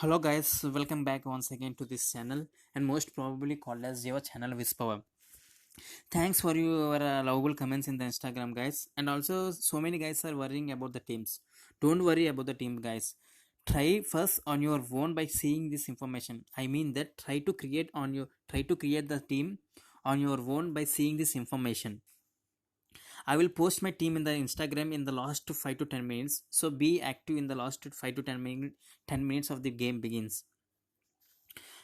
Hello guys, welcome back once again to this channel and most probably called as your channel Whisper. Thanks for your lovable comments in the Instagram guys, and also so many guys are worrying about the teams. Don't worry about the team guys. Try first on your own by seeing this information. I mean that try to create the team on your own by seeing this information. I will post my team in the Instagram in the last 5 to 10 minutes. So be active in the last 5 to 10 minutes of the game begins.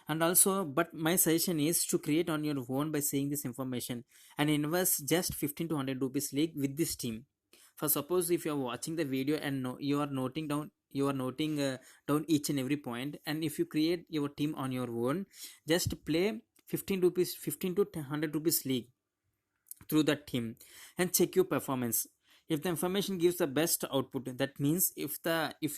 And also, but my suggestion is to create on your own by seeing this information and invest just 15 to 100 rupees league with this team. For suppose if you are watching the video and you are noting down each and every point, and if you create your team on your own, just play 15 to 100 rupees league through that team and check your performance. If the information gives the best output, that means if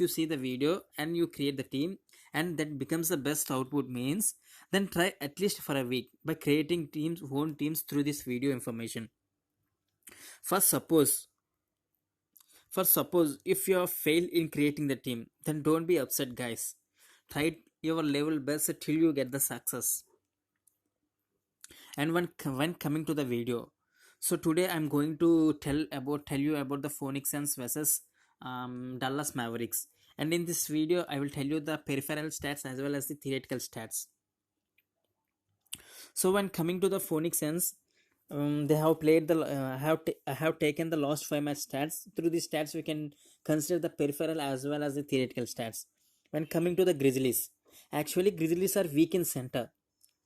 you see the video and you create the team and that becomes the best output means, then try at least for a week by creating own teams through this video information. For suppose for suppose if you have failed in creating the team, then don't be upset guys. Try your level best till you get the success. And when coming to the video, so today I'm going to tell you about the Phoenix Suns versus Dallas Mavericks. And in this video I will tell you the peripheral stats as well as the theoretical stats. So when coming to the Phoenix Suns, they have played the I have taken the last 5 match stats. Through these stats we can consider the peripheral as well as the theoretical stats. When coming to the Grizzlies, actually Grizzlies are weak in center.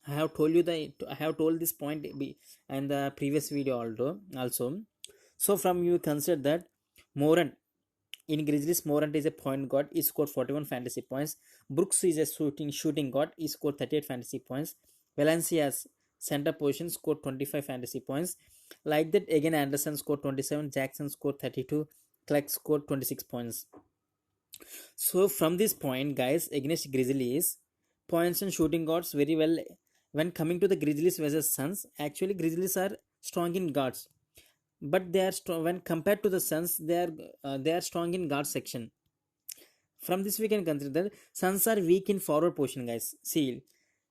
I have told this point in the previous video also. So from you consider that Morant in Grizzlies, Morant is a point guard. He scored 41 fantasy points. Brooks is a shooting guard. He scored 38 fantasy points. Valencia's center position scored 25 fantasy points. Like that again, Anderson scored 27. Jackson scored 32. Clark scored 26 points. So from this point, guys, against Grizzlies, points and shooting guards very well. When coming to the Grizzlies versus Suns, actually Grizzlies are strong in guards, but they are strong when compared to the Suns. They are strong in guard section. From this we can consider that Suns are weak in forward position, guys. See,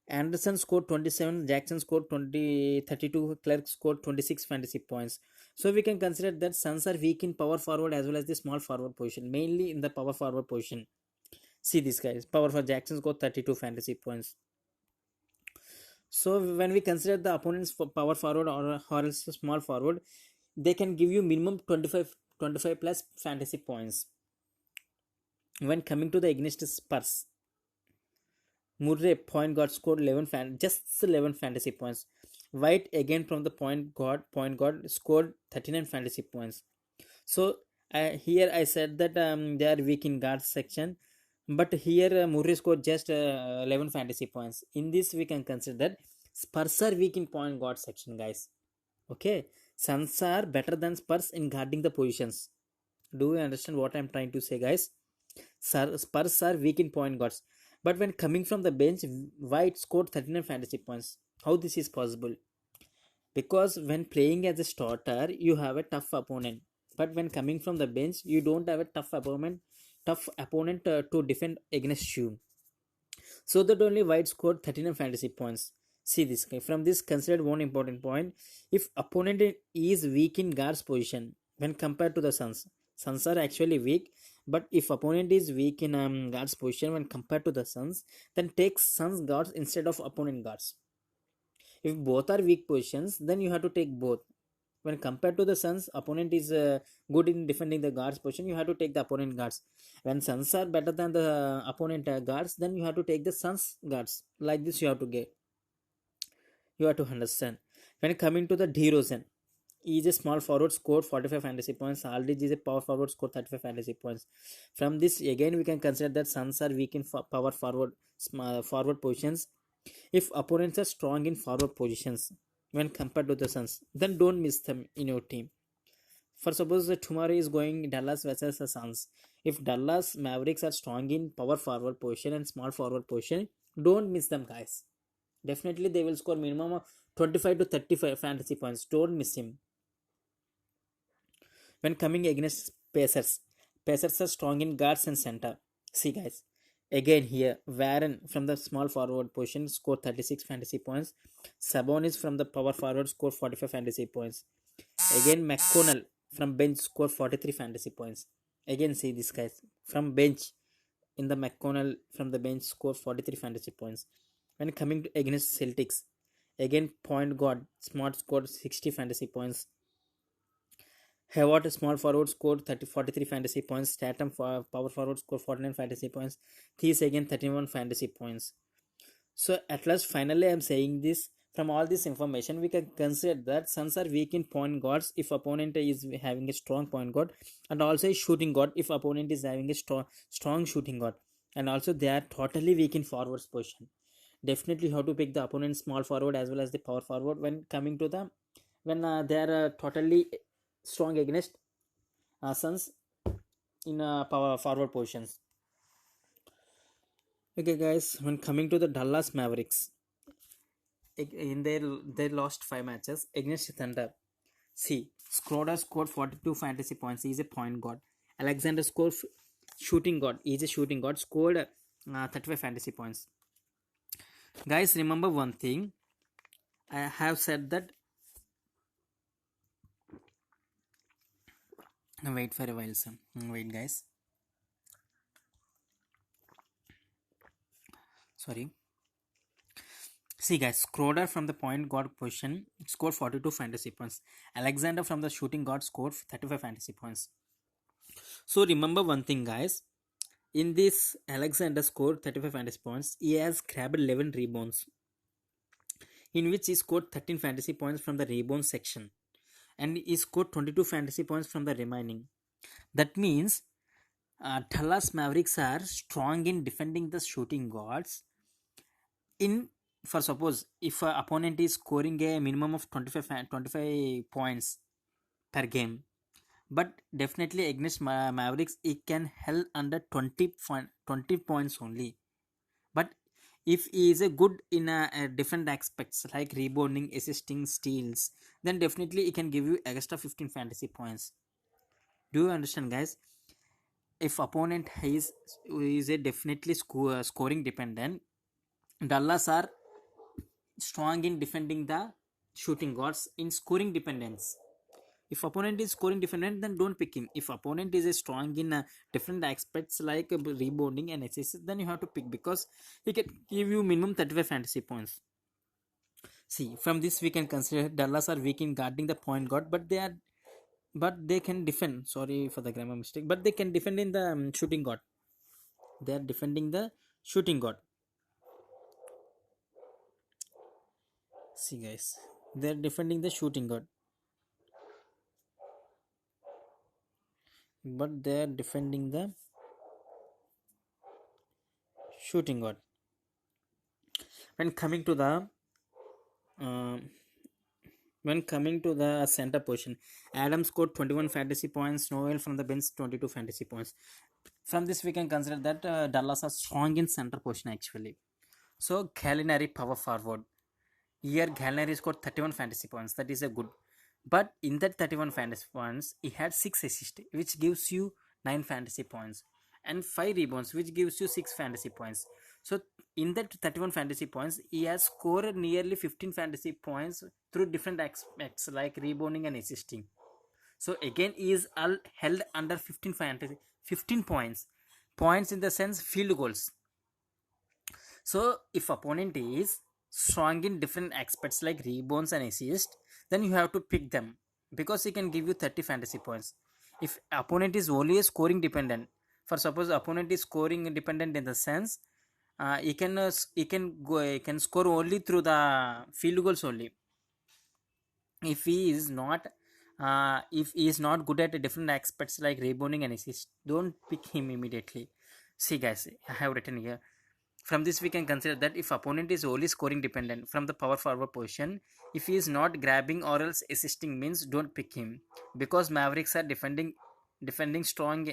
Anderson scored 27, Jackson scored 32, Clark scored 26 fantasy points. So we can consider that Suns are weak in power forward as well as the small forward position, mainly in the power forward position. See this guys, power for Jackson scored 32 fantasy points. So when we consider the opponents for power forward or else small forward, they can give you minimum 25 plus fantasy points. When coming to the against Spurs, Murray point guard scored 11 fantasy points. White again from the point guard scored 39 fantasy points. So here I said that they are weak in guard section, but here Murray scored just 11 fantasy points. In this we can consider that Spurs are weak in point guard section, guys. Okay, Suns are better than Spurs in guarding the positions. Do you understand what I'm trying to say, guys? Spurs are weak in point guards, but when coming from the bench, White scored 39 fantasy points. How this is possible? Because when playing as a starter, you have a tough opponent, but when coming from the bench, you don't have a tough opponent to defend against you. So that only White scored 39 fantasy points. See this guy. From this, considered one important point. If opponent is weak in guards position when compared to the Suns, Suns are actually weak. But if opponent is weak in guards position when compared to the Suns, then take Suns guards instead of opponent guards. If both are weak positions, then you have to take both. When compared to the Suns, opponent is good in defending the guards position, you have to take the opponent guards. When Suns are better than the opponent guards, then you have to take the Suns guards. Like this, you have to understand. When coming to the DROZEN, he is a small forward, scored 45 fantasy points. Aldridge is a power forward, scored 35 fantasy points. From this, again, we can consider that Suns are weak in power forward, forward positions. If opponents are strong in forward positions when compared to the Suns, then don't miss them in your team. For suppose that tomorrow is going Dallas versus the Suns. If Dallas Mavericks are strong in power forward position and small forward position, don't miss them, guys. Definitely they will score minimum of 25 to 35 fantasy points. Don't miss him. When coming against Pacers, Pacers are strong in guards and center. See guys, Again here, Warren from the small forward position scored 36 fantasy points. Sabonis from the power forward scored 45 fantasy points. Again, McConnell from bench scored 43 fantasy points. Again, see this guys from bench in the McConnell from the bench scored 43 fantasy points. When coming to against Celtics, again point guard Smart scored 60 fantasy points. Hayward small forward scored 43 fantasy points. Statham for power forward scored 49 fantasy points. Thies again 31 fantasy points. So at last, finally, I'm saying this. From all this information, we can consider that Suns are weak in point guards if opponent is having a strong point guard, and also a shooting guard if opponent is having a strong shooting guard, and also they are totally weak in forwards position. Definitely, you have to pick the opponent small forward as well as the power forward when coming to the when they are totally strong against Suns in power forward positions. Okay, guys, when coming to the Dallas Mavericks, in their lost 5 matches against Thunder. See, Schroeder scored 42 fantasy points. He is a point guard. Alexander scored shooting guard. He is a shooting guard. Scored 35 fantasy points. Guys, remember one thing. I have said that. Wait for a while, sir. Wait, guys. Sorry. See, guys, Schroeder from the point guard position scored 42 fantasy points. Alexander from the shooting guard scored 35 fantasy points. So remember one thing, guys. In this, Alexander scored 35 fantasy points. He has grabbed 11 rebounds, in which he scored 13 fantasy points from the rebound section, and he scored 22 fantasy points from the remaining. That means Dallas Mavericks are strong in defending the shooting guards. In for suppose if an opponent is scoring a minimum of 25 points per game, but definitely against Mavericks it can held under 20 points only. But if he is a good in a different aspects like rebounding, assisting, steals, then definitely he can give you extra 15 fantasy points. Do you understand, guys? If opponent is a definitely scoring dependent, Dallas are strong in defending the shooting guards in scoring dependence. If opponent is scoring dependent, then don't pick him. If opponent is a strong in different aspects like rebounding and assists, then you have to pick because he can give you minimum 35 fantasy points. See, from this we can consider Dallas are weak in guarding the point guard, but they can defend. Sorry for the grammar mistake, but they can defend in the shooting guard. They are defending the shooting guard. See, guys, they are defending the shooting guard, but they are defending the shooting guard. When coming to the uh, when coming to the center position, Adam scored 21 fantasy points. Noel from the bench 22 fantasy points. From this, we can consider that Dallas are strong in center position actually. So Gallinari power forward. Here Gallinari scored 31 fantasy points. That is a good. But in that 31 fantasy points, he had 6 assists, which gives you 9 fantasy points, and 5 rebounds, which gives you 6 fantasy points. So in that 31 fantasy points, he has scored nearly 15 fantasy points through different aspects like rebounding and assisting. So again, he is all held under 15 points. Points in the sense field goals. So if opponent is strong in different aspects like rebounds and assists, then you have to pick them because he can give you 30 fantasy points. If opponent is only a scoring dependent, for suppose opponent is scoring dependent in the sense he can score only through the field goals only. If he is not if he is not good at different aspects like rebounding and assist, don't pick him immediately. See, guys, I have written here. From this we can consider that if opponent is only scoring dependent from the power forward position, if he is not grabbing or else assisting, means don't pick him because Mavericks are defending strong.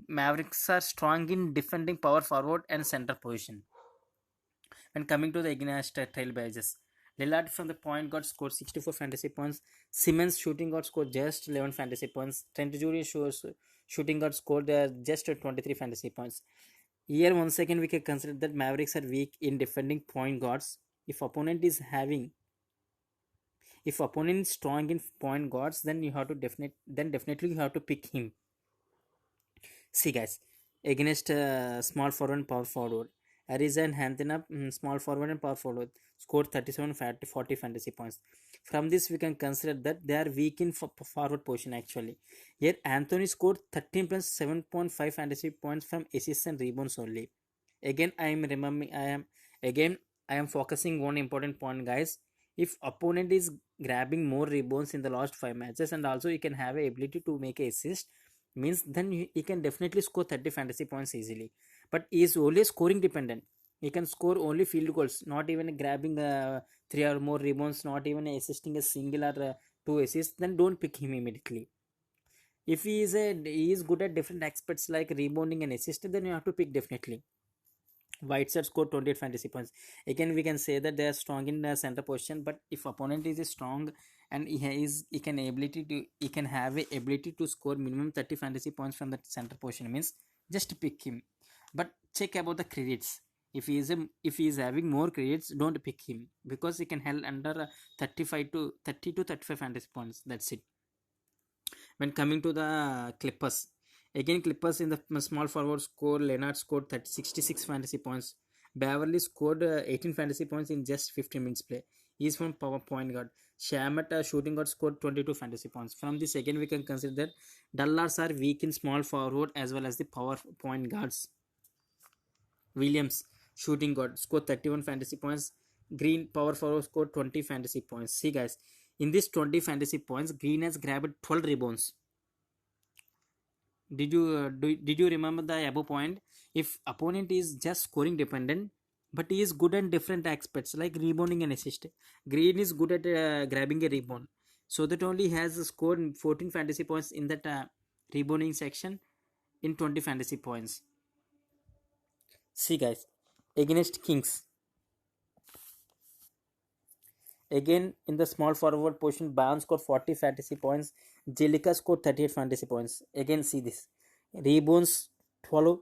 Mavericks are strong in defending power forward and center position. When coming to the against trailblazers, Lillard from the point guard scored 64 fantasy points. Simmons shooting guard scored just 11 fantasy points. Trent Jr. shooting guard scored just 23 fantasy points. Here once again we can consider that Mavericks are weak in defending point guards. If opponent is having if opponent is strong in point guards, then you have to definitely you have to pick him. See guys, against small forward and power forward, Ariza and Hanthina, small forward and power forward, scored 37 40 fantasy points. From this, we can consider that they are weak in forward position actually. Here, Anthony scored 13 plus 7.5 fantasy points from assists and rebounds only. Again, again I am focusing one important point, guys. If opponent is grabbing more rebounds in the last 5 matches, and also he can have a ability to make a assist, means then he can definitely score 30 fantasy points easily. But he is only scoring dependent. He can score only field goals, not even grabbing 3 or more rebounds, not even assisting a single or two assists. Then don't pick him immediately. If he is good at different aspects like rebounding and assist, then you have to pick definitely. Whiteside scored 28 fantasy points. Again, we can say that they are strong in the center position, but if opponent is strong and he can have a ability to score minimum 30 fantasy points from the center position, means just pick him. But check about the credits. If he is having more credits, don't pick him because he can held under 35 to 30 to 35 fantasy points. That's it. When coming to the Clippers, again Clippers in the small forward score, Leonard scored 66 fantasy points. Beverly scored 18 fantasy points in just 15 minutes play. He is from power point guard. Shamet, shooting guard, scored 22 fantasy points. From this, again we can consider that Dallas are weak in small forward as well as the power point guards. Williams, shooting guard, scored 31 fantasy points. Green, power forward, scored 20 fantasy points. See guys, in this 20 fantasy points, Green has grabbed 12 rebounds. Did you remember the above point? If opponent is just scoring dependent, but he is good at different aspects like rebounding and assist, Green is good at grabbing a rebound, so that only has scored 14 fantasy points in that rebounding section in 20 fantasy points. See guys, against Kings, again in the small forward position, Barnes scored 40 fantasy points. Jellica scored 38 fantasy points. Again, see this rebounds 12.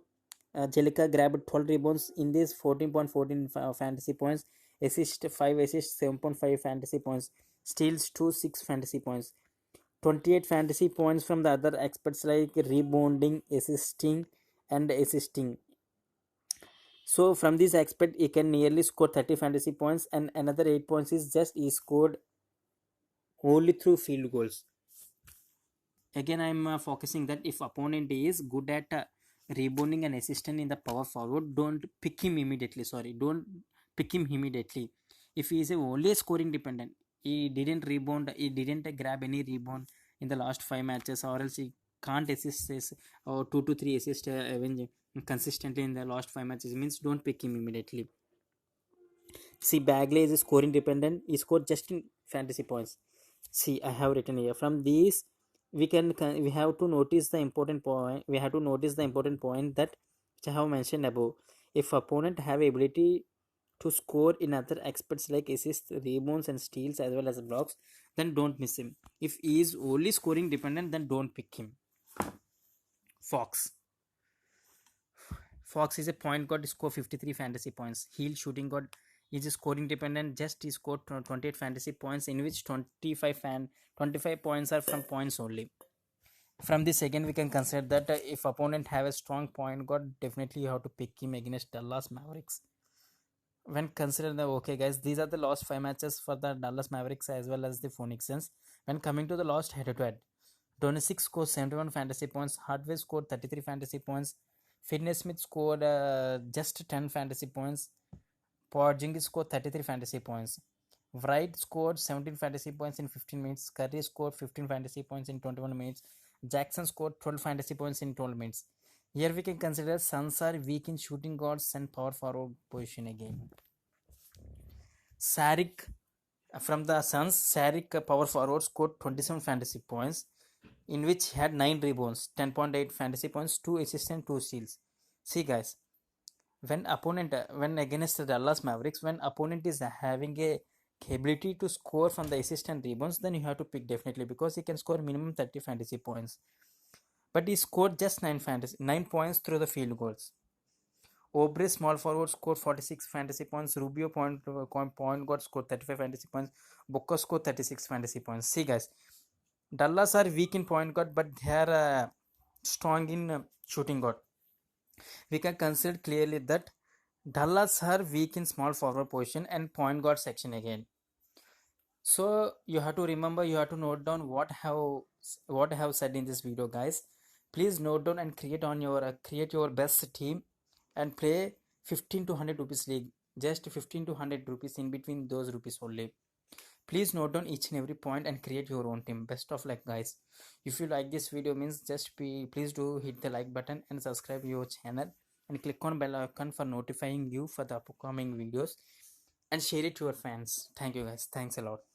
Jellica grabbed 12 rebounds in this 14.14 fantasy points. Assist 5 assists, 7.5 fantasy points. Steals 2 6 fantasy points. 28 fantasy points from the other experts like rebounding, assisting, and assisting. So from this expert, he can nearly score 30 fantasy points, and another 8 points is just he scored only through field goals. Again, I'm focusing that if opponent is good at rebounding and assisting in the power forward, don't pick him immediately. Sorry, don't pick him immediately. If he is only scoring dependent, he didn't rebound, he didn't grab any rebound in the last 5 matches, or else he can't assist this or 2 to 3 assists consistently in the last 5 matches, means don't pick him immediately. See, Bagley is scoring dependent. He scored just in fantasy points. See, I have written here. From these, we have to notice the important point. We have to notice the important point that which I have mentioned above. If opponent have ability to score in other aspects like assists, rebounds, and steals as well as blocks, then don't miss him. If he is only scoring dependent, then don't pick him. Fox. Fox is a point guard, score 53 fantasy points. Heel shooting guard is scoring dependent. Just he scored 28 fantasy points, in which 25 points are from points only. From this again we can consider that if opponent have a strong point guard, definitely you have to pick him against Dallas Mavericks. When consider the okay guys, these are the last 5 matches for the Dallas Mavericks as well as the Phoenix Suns. When coming to the last head-to-head, 26 scored 71 fantasy points. Hardware scored 33 fantasy points. Finney Smith scored just 10 fantasy points. Porzingis scored 33 fantasy points. Wright scored 17 fantasy points in 15 minutes. Curry scored 15 fantasy points in 21 minutes. Jackson scored 12 fantasy points in 12 minutes. Here we can consider Suns are weak in shooting guards and power forward position again. Saric from the Suns, Saric power forward scored 27 fantasy points, in which he had 9 rebounds, 10.8 fantasy points, 2 assists and 2 steals. See guys, when against the Dallas Mavericks, when opponent is having a ability to score from the assist and rebounds, then you have to pick definitely, because he can score minimum 30 fantasy points. But he scored just 9 points through the field goals. Obre small forward scored 46 fantasy points. Rubio point guard scored 35 fantasy points. Booker scored 36 fantasy points. See guys, Dallas are weak in point guard, but they are strong in shooting guard. We can consider clearly that Dallas are weak in small forward position and point guard section again. So you have to remember, you have to note down what I have said in this video, guys. Please note down and create your best team and play 15 to 100 rupees league. Just 15 to 100 rupees, in between those rupees only. Please note down each and every point and create your own team. Best of luck, guys. If you like this video, means please do hit the like button and subscribe your channel and click on bell icon for notifying you for the upcoming videos, and share it to your friends. Thank you guys. Thanks a lot.